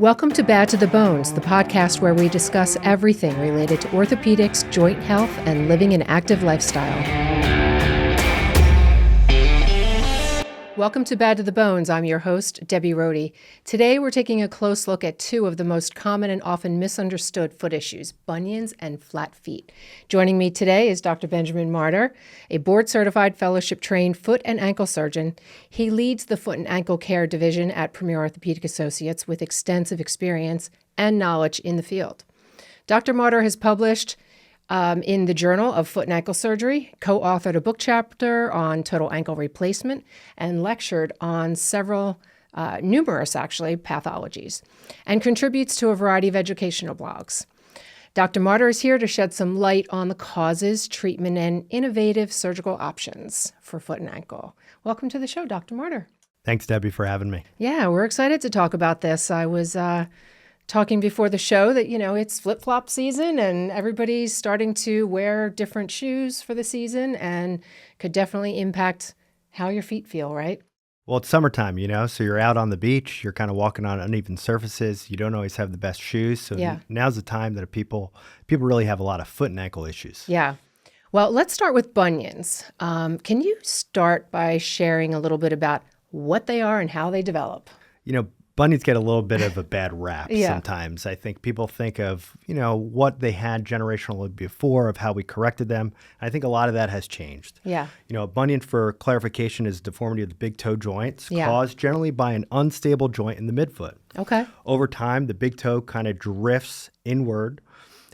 Welcome to Bad to the Bones, the podcast where we discuss everything related to orthopedics, joint health, and living an active lifestyle. Welcome to Bad to the Bones. I'm your host, Debbie Rody. Today, we're taking a close look at two of the most common and often misunderstood foot issues, bunions and flat feet. Joining me today is Dr. Benjamin Marder, a board-certified, fellowship-trained foot and ankle surgeon. He leads the foot and ankle care division at Premier Orthopaedic Associates with extensive experience and knowledge in the field. Dr. Marder has published in the Journal of Foot and Ankle Surgery, co-authored a book chapter on total ankle replacement, and lectured on numerous pathologies, and contributes to a variety of educational blogs. Dr. Marder is here to shed some light on the causes, treatment, and innovative surgical options for foot and ankle. Welcome to the show, Dr. Marder. Thanks, Debbie, for having me. Yeah, we're excited to talk about this. I was talking before the show that, it's flip-flop season and everybody's starting to wear different shoes for the season and could definitely impact how your feet feel, right? Well, it's summertime, so you're out on the beach, you're kind of walking on uneven surfaces. You don't always have the best shoes. So now's the time that people really have a lot of foot and ankle issues. Yeah. Well, let's start with bunions. Can you start by sharing a little bit about what they are and how they develop? Bunions get a little bit of a bad rap sometimes. I think people think of, what they had generationally before, of how we corrected them. I think a lot of that has changed. Yeah. A bunion, for clarification, is deformity of the big toe joints caused generally by an unstable joint in the midfoot. Okay. Over time, the big toe kind of drifts inward.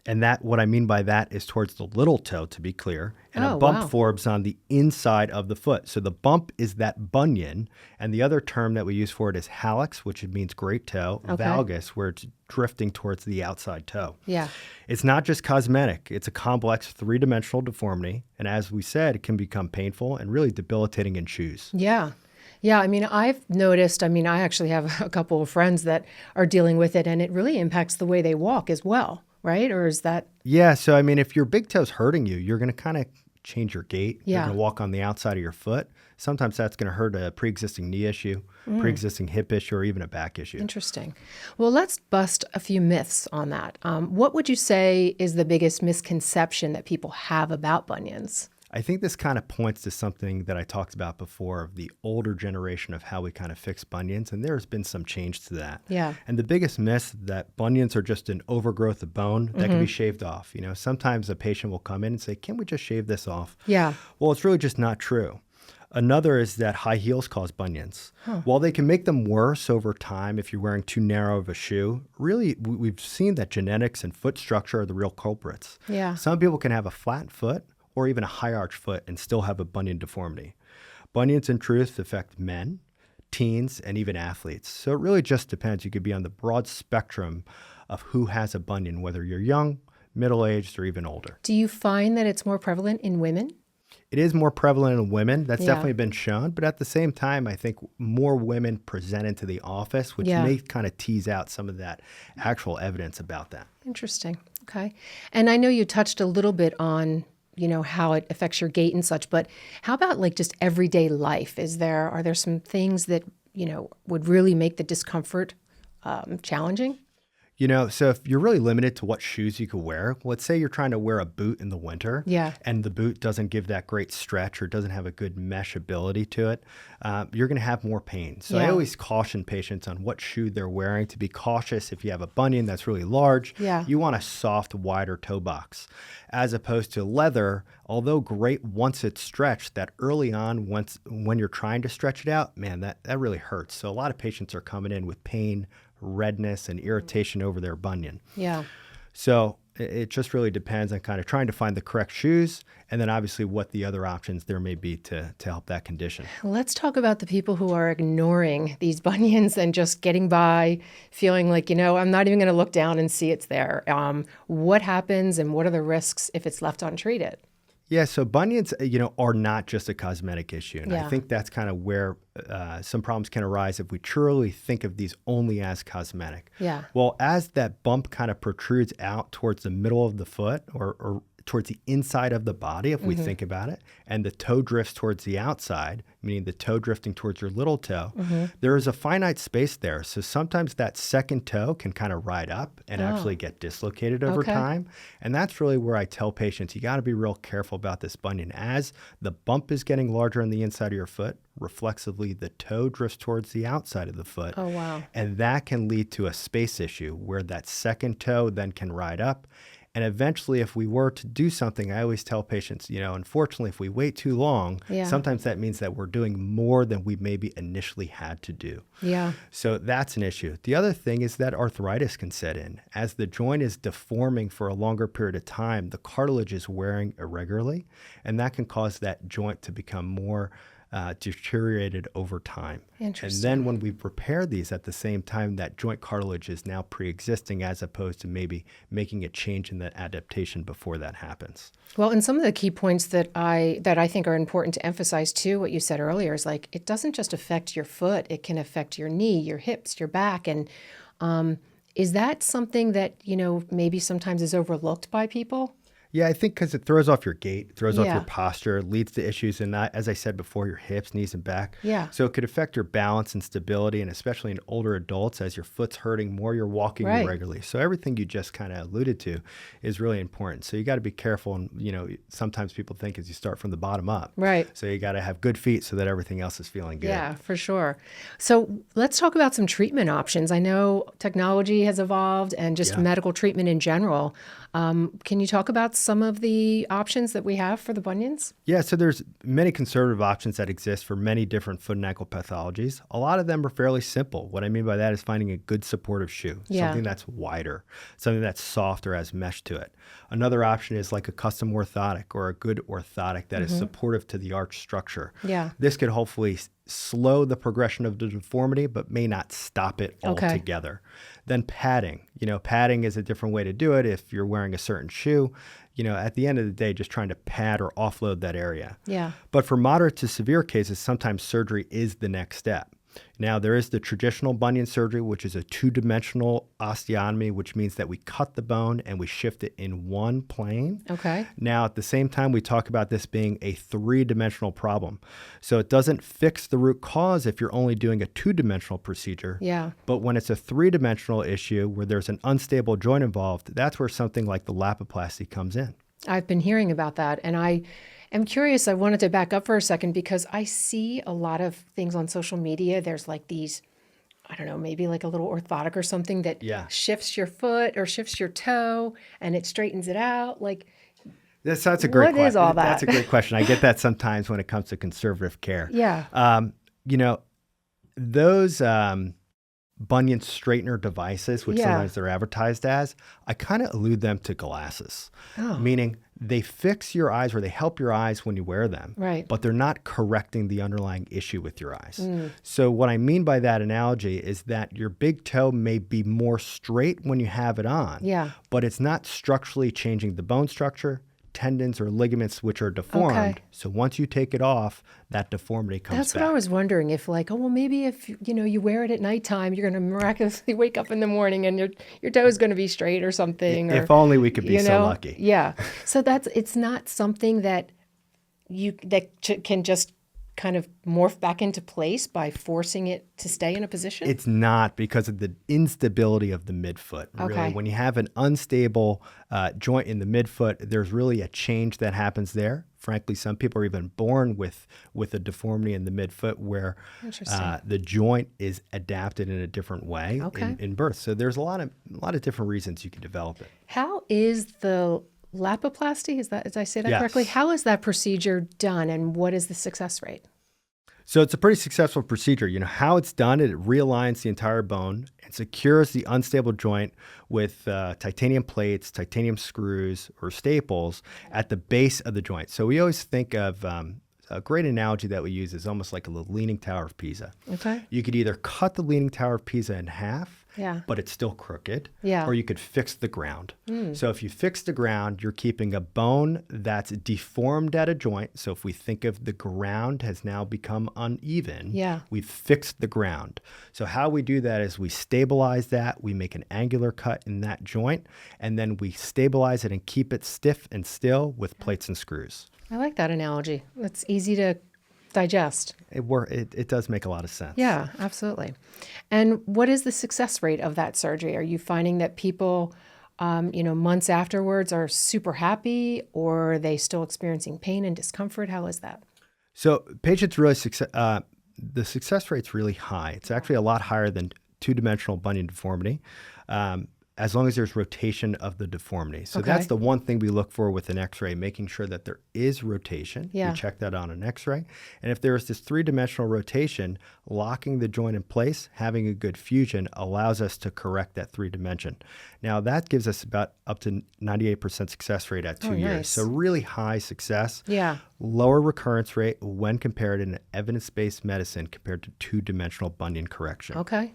And what I mean by that is towards the little toe, to be clear, and a bump forms on the inside of the foot. So the bump is that bunion, and the other term that we use for it is hallux, which means great toe, valgus, where it's drifting towards the outside toe. Yeah. It's not just cosmetic. It's a complex three-dimensional deformity, and as we said, it can become painful and really debilitating in shoes. Yeah. Yeah, I've noticed, I actually have a couple of friends that are dealing with it, and it really impacts the way they walk as well. Right? Or is that? Yeah. So, if your big toe's hurting you, you're going to kind of change your gait. Yeah. You're going to walk on the outside of your foot. Sometimes that's going to hurt a pre-existing knee issue, pre-existing hip issue, or even a back issue. Interesting. Well, let's bust a few myths on that. What would you say is the biggest misconception that people have about bunions? I think this kind of points to something that I talked about before, of the older generation of how we kind of fix bunions, and there's been some change to that. Yeah. And the biggest myth that bunions are just an overgrowth of bone that can be shaved off. Sometimes a patient will come in and say, "Can we just shave this off?" Yeah. Well, it's really just not true. Another is that high heels cause bunions. While they can make them worse over time if you're wearing too narrow of a shoe, really, we've seen that genetics and foot structure are the real culprits. Yeah. Some people can have a flat foot or even a high arch foot and still have a bunion deformity. Bunions, in truth, affect men, teens, and even athletes. So it really just depends. You could be on the broad spectrum of who has a bunion, whether you're young, middle-aged, or even older. Do you find that it's more prevalent in women? It is more prevalent in women. That's definitely been shown. But at the same time, I think more women present into the office, which may kind of tease out some of that actual evidence about that. Interesting. Okay. And I know you touched a little bit on how it affects your gait and such, but how about just everyday life? Are there some things that, would really make the discomfort challenging? So if you're really limited to what shoes you could wear, let's say you're trying to wear a boot in the winter, and the boot doesn't give that great stretch or doesn't have a good mesh ability to it, you're going to have more pain. So I always caution patients on what shoe they're wearing, to be cautious. If you have a bunion that's really large, you want a soft, wider toe box, as opposed to leather. Although great once it's stretched, that early on, when you're trying to stretch it out, man, that really hurts. So a lot of patients are coming in with pain, redness, and irritation over their bunion. Yeah. So it just really depends on kind of trying to find the correct shoes, and then obviously what the other options there may be to help that condition. Let's talk about the people who are ignoring these bunions and just getting by, feeling like, I'm not even going to look down and see it's there. What happens and what are the risks if it's left untreated? Yeah, so bunions, are not just a cosmetic issue. And I think that's kind of where some problems can arise if we truly think of these only as cosmetic. Yeah. Well, as that bump kind of protrudes out towards the middle of the foot or towards the inside of the body, if we think about it, and the toe drifts towards the outside, meaning the toe drifting towards your little toe, there is a finite space there. So sometimes that second toe can kind of ride up and actually get dislocated over time. And that's really where I tell patients, you got to be real careful about this bunion. As the bump is getting larger on the inside of your foot, reflexively, the toe drifts towards the outside of the foot. Oh, wow. And that can lead to a space issue where that second toe then can ride up. And eventually, if we were to do something, I always tell patients, unfortunately, if we wait too long, sometimes that means that we're doing more than we maybe initially had to do. Yeah. So that's an issue. The other thing is that arthritis can set in. As the joint is deforming for a longer period of time, the cartilage is wearing irregularly, and that can cause that joint to become more deteriorated over time. Interesting. And then when we prepare these at the same time, that joint cartilage is now pre-existing as opposed to maybe making a change in that adaptation before that happens. Well, and some of the key points that I think are important to emphasize too, what you said earlier, is like it doesn't just affect your foot, it can affect your knee, your hips, your back. And is that something that, maybe sometimes is overlooked by people? Yeah, I think because it throws off your gait, throws off your posture, leads to issues in, as I said before, your hips, knees, and back. Yeah. So it could affect your balance and stability, and especially in older adults, as your foot's hurting more, you're walking irregularly. So everything you just kind of alluded to is really important. So you got to be careful, and sometimes people think as you start from the bottom up. Right. So you got to have good feet so that everything else is feeling good. Yeah, for sure. So let's talk about some treatment options. I know technology has evolved and just medical treatment in general. Can you talk about some of the options that we have for the bunions? Yeah, so there's many conservative options that exist for many different foot and ankle pathologies. A lot of them are fairly simple. What I mean by that is finding a good supportive shoe, something that's wider, something that's soft or has mesh to it. Another option is like a custom orthotic or a good orthotic that is supportive to the arch structure. Yeah. This could hopefully slow the progression of the deformity, but may not stop it altogether. Then padding. Padding is a different way to do it if you're wearing a certain shoe. At the end of the day, just trying to pad or offload that area. Yeah. But for moderate to severe cases, sometimes surgery is the next step. Now, there is the traditional bunion surgery, which is a two-dimensional osteotomy, which means that we cut the bone and we shift it in one plane. Okay. Now, at the same time, we talk about this being a three-dimensional problem. So it doesn't fix the root cause if you're only doing a two-dimensional procedure. Yeah. But when it's a three-dimensional issue where there's an unstable joint involved, that's where something like the Lapiplasty comes in. I've been hearing about that, and I'm curious. I wanted to back up for a second because I see a lot of things on social media. There's like these, I don't know, maybe like a little orthotic or something that shifts your foot or shifts your toe and it straightens it out. Like, that's a great question. What is all that? That's a great question. I get that sometimes when it comes to conservative care. Yeah. Those bunion straightener devices, which sometimes they're advertised as, I kind of allude them to glasses, meaning they fix your eyes or they help your eyes when you wear them, but they're not correcting the underlying issue with your eyes. So what I mean by that analogy is that your big toe may be more straight when you have it on, but it's not structurally changing the bone structure, tendons or ligaments which are deformed. So once you take it off, that deformity comes back. That's what I was wondering, if like, maybe if you wear it at nighttime, you're going to miraculously wake up in the morning and your toe is going to be straight or something. If only we could be so lucky. Yeah. So it's not something that can just kind of morph back into place by forcing it to stay in a position? It's not, because of the instability of the midfoot. Really, when you have an unstable joint in the midfoot, there's really a change that happens there. Frankly, some people are even born with a deformity in the midfoot where the joint is adapted in a different way in birth. So there's a lot of different reasons you can develop it. How is the Lapiplasty, did I say that correctly? How is that procedure done, and what is the success rate? So it's a pretty successful procedure. How it's done, it realigns the entire bone and secures the unstable joint with titanium plates, titanium screws, or staples at the base of the joint. So we always think of a great analogy that we use is almost like a Leaning Tower of Pisa. Okay. You could either cut the Leaning Tower of Pisa in half, Yeah. but it's still crooked. Yeah. Or you could fix the ground. So if you fix the ground, you're keeping a bone that's deformed at a joint. So if we think of the ground has now become uneven, yeah. we've fixed the ground. So how we do that is we stabilize that, we make an angular cut in that joint, and then we stabilize it and keep it stiff and still with plates and screws. I like that analogy. It's easy to digest. It does make a lot of sense. Yeah, absolutely. And what is the success rate of that surgery? Are you finding that people, months afterwards are super happy, or are they still experiencing pain and discomfort? How is that? So patients really, the success rate's really high. It's actually a lot higher than two-dimensional bunion deformity. As long as there's rotation of the deformity. So that's the one thing we look for with an x-ray, making sure that there is rotation. Yeah. We check that on an x-ray. And if there's this three-dimensional rotation, locking the joint in place, having a good fusion allows us to correct that 3-dimension. Now that gives us about up to 98% success rate at 2 years. Nice. So really high success. Yeah. Lower recurrence rate when compared in evidence-based medicine compared to two-dimensional bunion correction. Okay.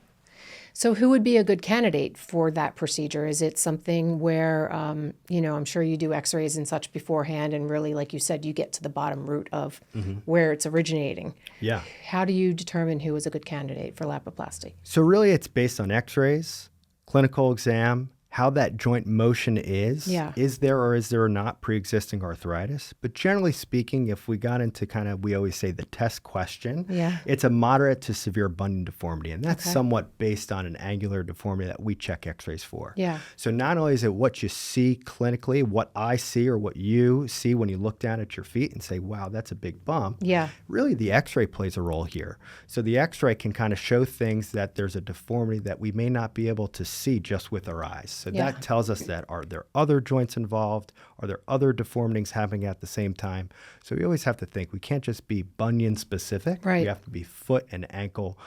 So who would be a good candidate for that procedure? Is it something where, I'm sure you do x-rays and such beforehand, and really, like you said, you get to the bottom root of where it's originating. Yeah. How do you determine who is a good candidate for Lapiplasty? So really it's based on x-rays, clinical exam, how that joint motion is. Yeah. Is there or is there not pre-existing arthritis? But generally speaking, if we got into we always say the test question, it's a moderate to severe bunion deformity. And that's somewhat based on an angular deformity that we check x-rays for. Yeah. So not only is it what you see clinically, what I see or what you see when you look down at your feet and say, wow, that's a big bump. Yeah. Really the x-ray plays a role here. So the x-ray can kind of show things that there's a deformity that we may not be able to see just with our eyes. So that tells us that are there other joints involved? Are there other deformities happening at the same time? So we always have to think we can't just be bunion specific. Right. We have to be foot and ankle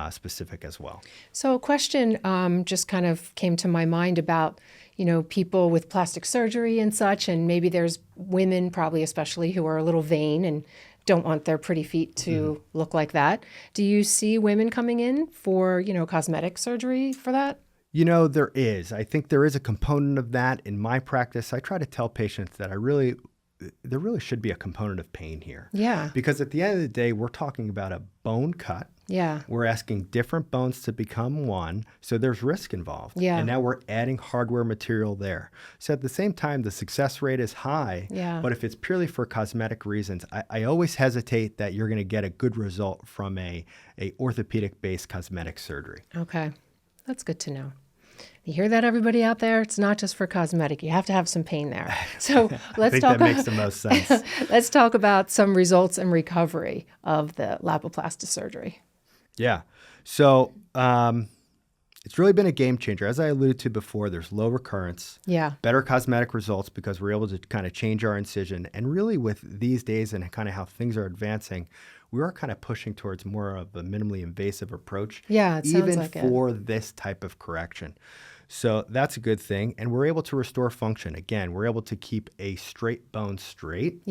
specific as well. So a question just kind of came to my mind about, people with plastic surgery and such, and maybe there's women probably especially who are a little vain and don't want their pretty feet to look like that. Do you see women coming in for, cosmetic surgery for that? There is. I think there is a component of that. In my practice, I try to tell patients that there really should be a component of pain here. Yeah. Because at the end of the day, we're talking about a bone cut. Yeah. We're asking different bones to become one, so there's risk involved. Yeah. And now we're adding hardware material there. So at the same time, the success rate is high. Yeah. But if it's purely for cosmetic reasons, I always hesitate that you're going to get a good result from a orthopedic-based cosmetic surgery. Okay. That's good to know. You hear that, everybody out there? It's not just for cosmetic. You have to have some pain there. So let's talk. That makes the most sense. Let's talk about some results and recovery of the Lapiplasty surgery. Yeah. So it's really been a game changer. As I alluded to before, there's low recurrence, better cosmetic results because we're able to kind of change our incision. And really with these days and kind of how things are advancing, we are kind of pushing towards more of a minimally invasive approach, it sounds even like for this type of correction. So that's a good thing. And we're able to restore function. Again, we're able to keep a straight bone straight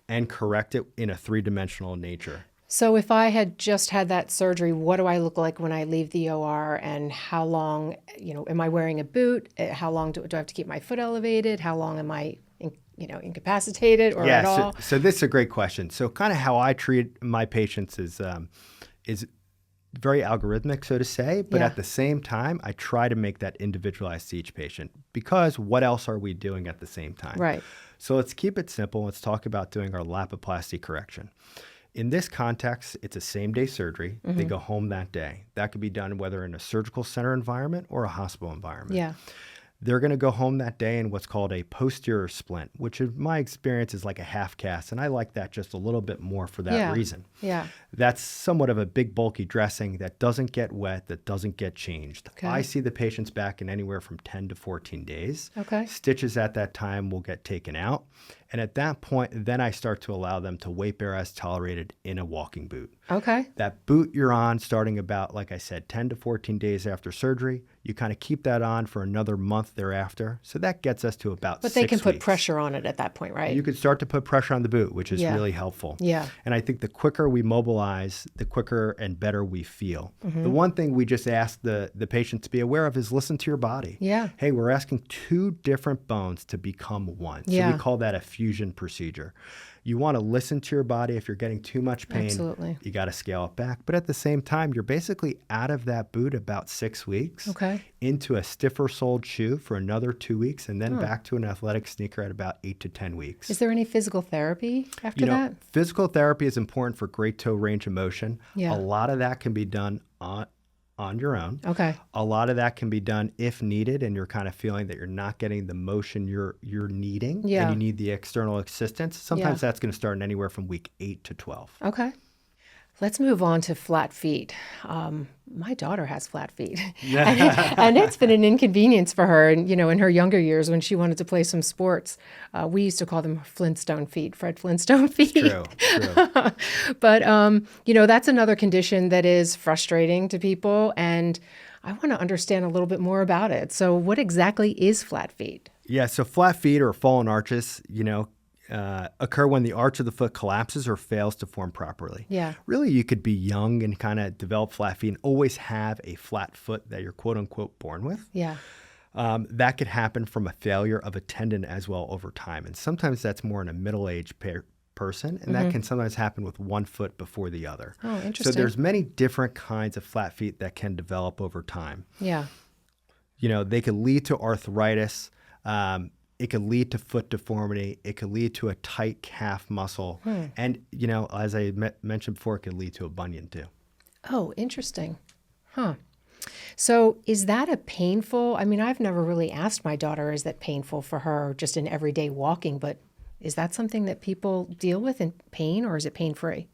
and correct it in a three-dimensional nature. So if I had just had that surgery, what do I look like when I leave the OR, and how long, am I wearing a boot? How long do I have to keep my foot elevated? How long am I incapacitated or at all? So this is a great question. So kind of how I treat my patients is very algorithmic, so to say, but at the same time, I try to make that individualized to each patient because what else are we doing at the same time? Right. So let's keep it simple. Let's talk about doing our Lapiplasty correction. In this context, it's a same-day surgery. They go home that day. That could be done whether in a surgical center environment or a hospital environment. Yeah. They're going to go home that day in what's called a posterior splint, which in my experience is like a half cast, and I like that just a little bit more for that reason. Yeah. That's somewhat of a big, bulky dressing that doesn't get wet, that doesn't get changed. Okay. I see the patients back in anywhere from 10 to 14 days. Okay. Stitches at that time will get taken out, And at that point, then I start to allow them to weight bear as tolerated in a walking boot. Okay. That boot you're on starting about, like I said, 10 to 14 days after surgery. You kind of keep that on for another month thereafter. So that gets us to about 6 weeks. But they can put pressure on it at that point, right? You could start to put pressure on the boot, which is really helpful. Yeah. And I think the quicker we mobilize, the quicker and better we feel. The one thing we just ask the patient to be aware of is listen to your body. Yeah. Hey, we're asking 2 different bones to become one. So we call that a fusion procedure. You want to listen to your body. If you're getting too much pain, Absolutely. you got to scale it back. But at the same time, you're basically out of that boot about 6 weeks into a stiffer soled shoe for another 2 weeks, and then back to an athletic sneaker at about 8 to 10 weeks. Is there any physical therapy after that? Physical therapy is important for great toe range of motion. Yeah. A lot of that can be done on your own. Okay. A lot of that can be done if needed and you're kind of feeling that you're not getting the motion you're needing and you need the external assistance. Sometimes that's going to start in anywhere from week 8 to 12. Okay. Let's move on to flat feet. My daughter has flat feet, and it's been an inconvenience for her. And in her younger years, when she wanted to play some sports, we used to call them Flintstone feet, Fred Flintstone feet. True. But that's another condition that is frustrating to people, and I want to understand a little bit more about it. So, what exactly is flat feet? Yeah. So, flat feet or fallen arches, occur when the arch of the foot collapses or fails to form properly. Yeah. Really, you could be young and kind of develop flat feet and always have a flat foot that you're quote unquote born with. Yeah. That could happen from a failure of a tendon as well over time. And sometimes that's more in a middle-aged person, and that can sometimes happen with one foot before the other. Oh, interesting. So there's many different kinds of flat feet that can develop over time. Yeah. They could lead to arthritis. It could lead to foot deformity. It could lead to a tight calf muscle. And, as I mentioned before, it could lead to a bunion too. Oh, interesting. Huh. So is that I've never really asked my daughter, is that painful for her just in everyday walking, but is that something that people deal with in pain, or is it pain-free?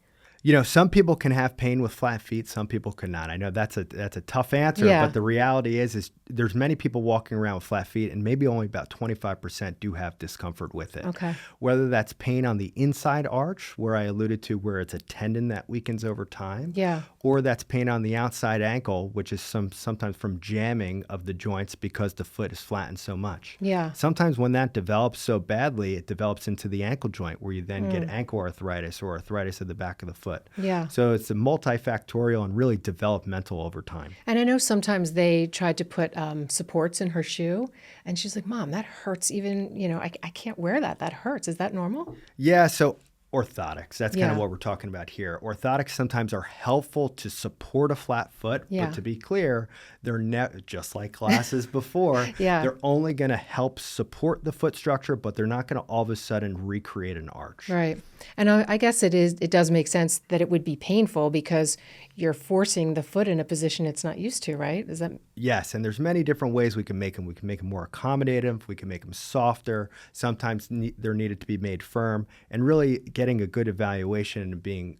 Some people can have pain with flat feet. Some people could not. I know that's a tough answer, but the reality is there's many people walking around with flat feet, and maybe only about 25% do have discomfort with it. Okay. Whether that's pain on the inside arch, where I alluded to where it's a tendon that weakens over time, or that's pain on the outside ankle, which is sometimes from jamming of the joints because the foot is flattened so much. Yeah. Sometimes when that develops so badly, it develops into the ankle joint, where you then get ankle arthritis or arthritis of the back of the foot. Yeah. So it's a multifactorial and really developmental over time. And I know sometimes they tried to put supports in her shoe, and she's like, Mom, that hurts even, I can't wear that. That hurts. Is that normal? Yeah. So orthotics, that's kind of what we're talking about here. Orthotics sometimes are helpful to support a flat foot, but to be clear, they're just like glasses before. They're only going to help support the foot structure, but they're not going to all of a sudden recreate an arch. Right. And I guess it does make sense that it would be painful because you're forcing the foot in a position it's not used to, right? Is that? Yes, and there's many different ways we can make them. We can make them more accommodative. We can make them softer. Sometimes they're needed to be made firm, and really getting a good evaluation and being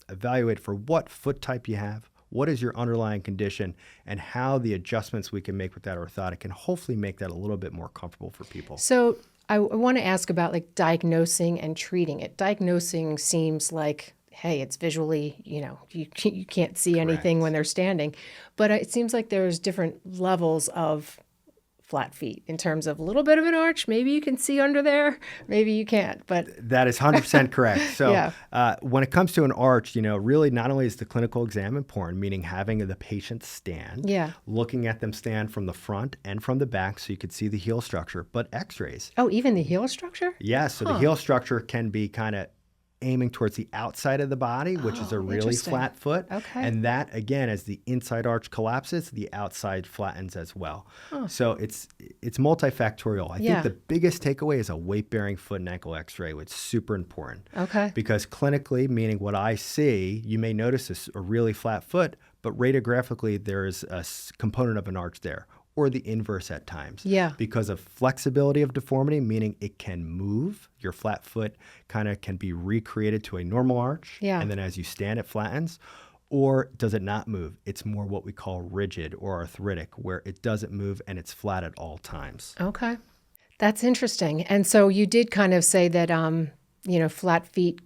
evaluated for what foot type you have, what is your underlying condition, and how the adjustments we can make with that orthotic can hopefully make that a little bit more comfortable for people. So I want to ask about diagnosing and treating it. Diagnosing seems like, hey, it's visually, you can't see anything when they're standing. But it seems like there's different levels of flat feet in terms of a little bit of an arch. Maybe you can see under there, maybe you can't. But that is 100% correct. So when it comes to an arch, really not only is the clinical exam important, meaning having the patient stand, looking at them stand from the front and from the back so you could see the heel structure, but x-rays. Oh, even the heel structure? Yeah, so the heel structure can be kind of aiming towards the outside of the body, which is a really flat foot. Okay. And that, again, as the inside arch collapses, the outside flattens as well. So it's multifactorial. I think the biggest takeaway is a weight-bearing foot and ankle x-ray, which is super important. Okay. Because clinically, meaning what I see, you may notice a really flat foot, but radiographically, there is a component of an arch there, or the inverse at times. Yeah. Because of flexibility of deformity, meaning it can move. Your flat foot kind of can be recreated to a normal arch. Yeah. And then as you stand, it flattens. Or does it not move? It's more what we call rigid or arthritic, where it doesn't move and it's flat at all times. Okay. That's interesting. And so you did kind of say that, flat feet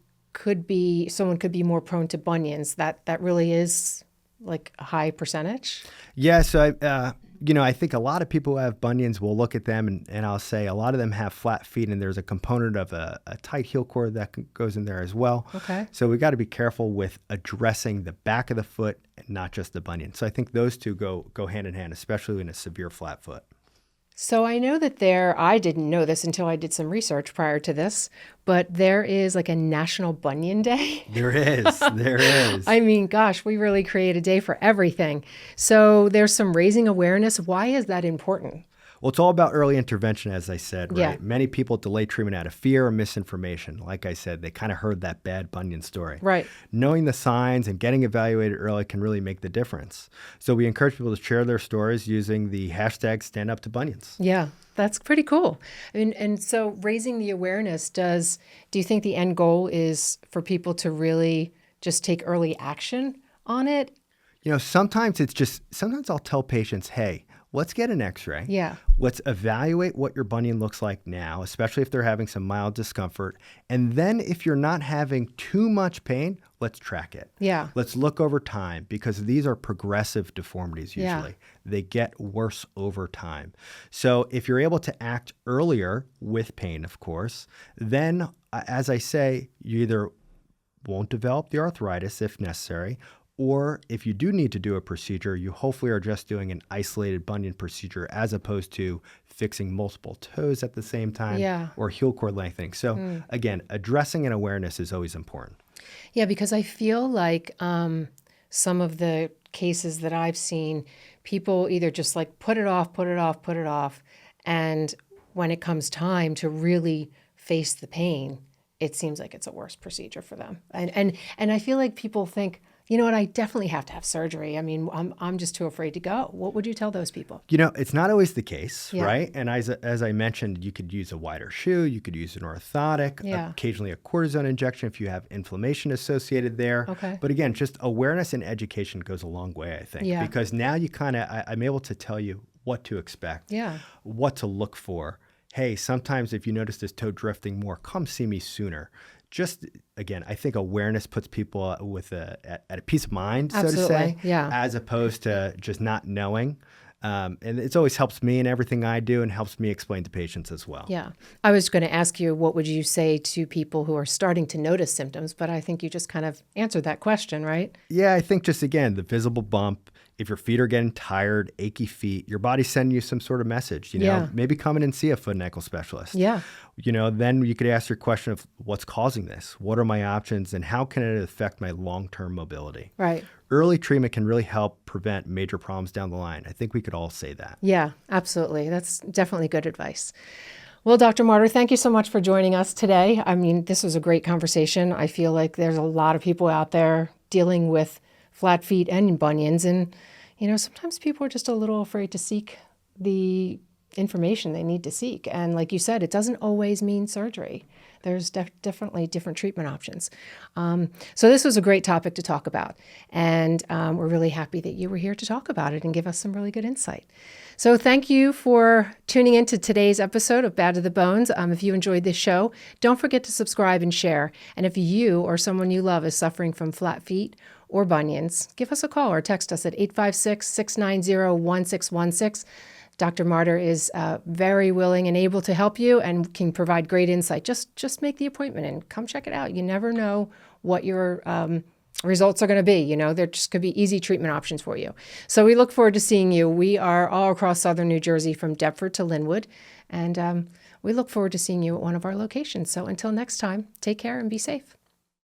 someone could be more prone to bunions. That really is like a high percentage? Yeah, so I think a lot of people who have bunions will look at them and I'll say a lot of them have flat feet, and there's a component of a tight heel cord that goes in there as well. Okay. So we got to be careful with addressing the back of the foot and not just the bunion. So I think those two go hand in hand, especially in a severe flat foot. So I know that I didn't know this until I did some research prior to this, but there is like a National Bunion Day. There is. I mean, gosh, we really create a day for everything. So there's some raising awareness. Why is that important? Well, it's all about early intervention, as I said, right? Yeah. Many people delay treatment out of fear or misinformation. Like I said, they kind of heard that bad bunion story. Right. Knowing the signs and getting evaluated early can really make the difference. So we encourage people to share their stories using the hashtag #StandUpToBunions. Yeah, that's pretty cool. And so raising the awareness, do you think the end goal is for people to really just take early action on it? Sometimes I'll tell patients, hey, let's get an x-ray. Yeah. Let's evaluate what your bunion looks like now, especially if they're having some mild discomfort. And then if you're not having too much pain, let's track it. Yeah. Let's look over time, because these are progressive deformities usually. Yeah. They get worse over time. So if you're able to act earlier with pain, of course, then as I say, you either won't develop the arthritis if necessary, or if you do need to do a procedure, you hopefully are just doing an isolated bunion procedure as opposed to fixing multiple toes at the same time or heel cord lengthening. So again, addressing and awareness is always important. Yeah, because I feel like some of the cases that I've seen, people either just like put it off. And when it comes time to really face the pain, it seems like it's a worse procedure for them. And I feel like people think, you know what, I definitely have to have surgery. I mean, I'm just too afraid to go. What would you tell those people? It's not always the case, right? And as I mentioned, you could use a wider shoe, you could use an orthotic, occasionally a cortisone injection if you have inflammation associated there. Okay. But again, just awareness and education goes a long way, I think, because now I'm able to tell you what to expect, what to look for. Hey, sometimes if you notice this toe drifting more, come see me sooner. Just, again, I think awareness puts people at a peace of mind, so to say, as opposed to just not knowing. And it always helps me in everything I do and helps me explain to patients as well. Yeah. I was going to ask you, what would you say to people who are starting to notice symptoms? But I think you just kind of answered that question, right? Yeah, I think just, again, the visible bump, if your feet are getting tired, achy feet, your body's sending you some sort of message, maybe come in and see a foot and ankle specialist. Yeah. Then you could ask your question of what's causing this? What are my options and how can it affect my long-term mobility? Right. Early treatment can really help prevent major problems down the line. I think we could all say that. Yeah, absolutely. That's definitely good advice. Well, Dr. Marder, thank you so much for joining us today. I mean, this was a great conversation. I feel like there's a lot of people out there dealing with flat feet and bunions. And, sometimes people are just a little afraid to seek the information they need to seek. And like you said, it doesn't always mean surgery. There's definitely different treatment options. So this was a great topic to talk about. And we're really happy that you were here to talk about it and give us some really good insight. So thank you for tuning in to today's episode of Bad to the Bones. If you enjoyed this show, don't forget to subscribe and share. And if you or someone you love is suffering from flat feet or bunions, give us a call or text us at 856-690-1616. Dr. Marder is very willing and able to help you and can provide great insight. Just make the appointment and come check it out. You never know what your results are going to be. There just could be easy treatment options for you. So we look forward to seeing you. We are all across southern New Jersey from Deptford to Linwood, and we look forward to seeing you at one of our locations. So until next time, take care and be safe.